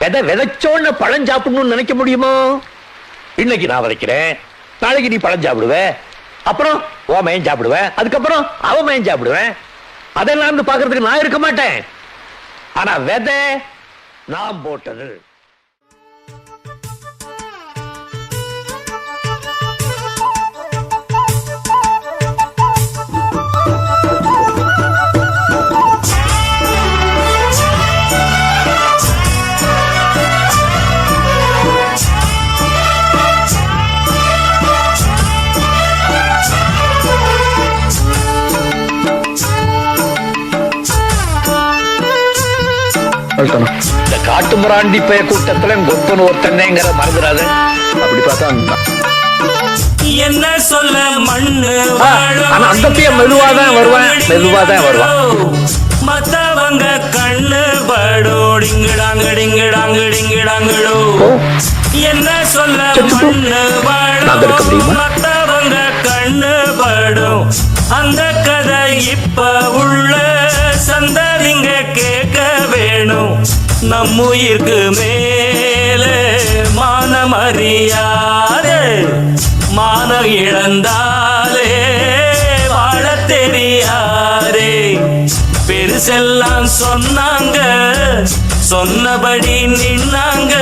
விதை விதைச்சோன்னு பழம் சாப்பிடணும்னு நினைக்க முடியுமோ? இன்னைக்கு நான் விதைக்கிறேன், நாளைக்கு நீ பழம் சாப்பிடுவ, அப்புறம் ஓ மயன் சாப்பிடுவேன், அதுக்கப்புறம் அவ மயன் சாப்பிடுவேன். அதெல்லாம் பாக்குறதுக்கு நான் இருக்க மாட்டேன். ஆனா விதை நான் போட்டது. இந்த காட்டு முராண்டி பய கூட்டத்துல கொப்பன் ஒருத்தன்ங்கிற மறந்துடாத. அப்படி பார்த்தா என்ன சொல்ல மண்ணு ஆனா அந்த பையன் மெதுவாதான் வருவான். மத்தவங்க கண்ணு படோ டிங்கடாங்க டிங்கடாங்க டிங்கடாங்களோ. என்ன சொல்ல மண்ணு மத்தவங்க கண்ணு படும். அந்த கதை இப்ப உள்ள சந்ததிங்க கேட்க வேணும். நம்முயிருக்கு மேலே மானமறியாதே, மானம் இழந்தாலே வாழ தெரியாதே. பெருசெல்லாம் சொன்னாங்க, சொன்னபடி நின்னாங்க.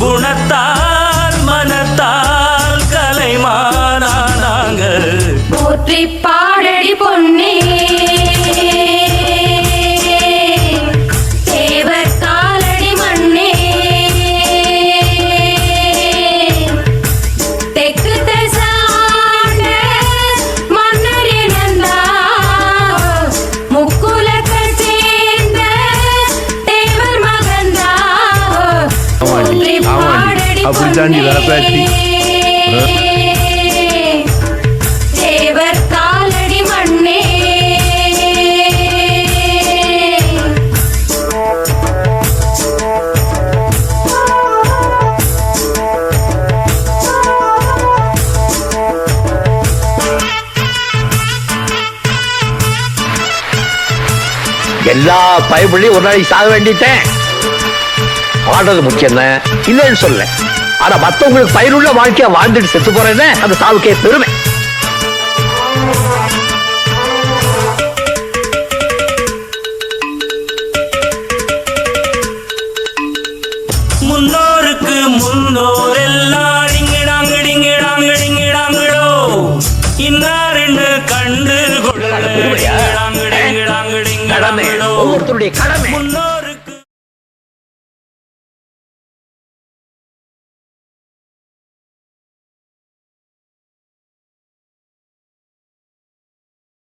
குணத்தால் மனத்தால் கலைமானாங்க. போற்றி பாடடி பொன்னே, தேவர் காலடி மண்ணே. தெற்கு தசாண்ட மன்னர் இனந்தா, முக்குலத்தை சேர்ந்த தேவர் மகந்தா. போற்றி பாடடி பொன்னே, தேவர் காலடி மண்ணே. எல்லா பயப்புள்ளையும் ஒரு நாளைக்கு சாக வேண்டிட்டேன். வாழ்றது முக்கியம் தான், இல்லைன்னு சொல்ல. ஆனா மத்தவங்களுக்கு பயிருள்ள வாழ்க்கையா வாழ்ந்துட்டு செத்து போறேன்னு அந்த சாவுக்கே பெருமை. முன்னோருக்கு முன்னோர் எல்லாம் டிங்கிடாங்க டிங்கிடாங்க டிங்கிடாங்களோ. இன்னாருன்னு கண்டு ஒவ்வொருத்தருடைய கடமை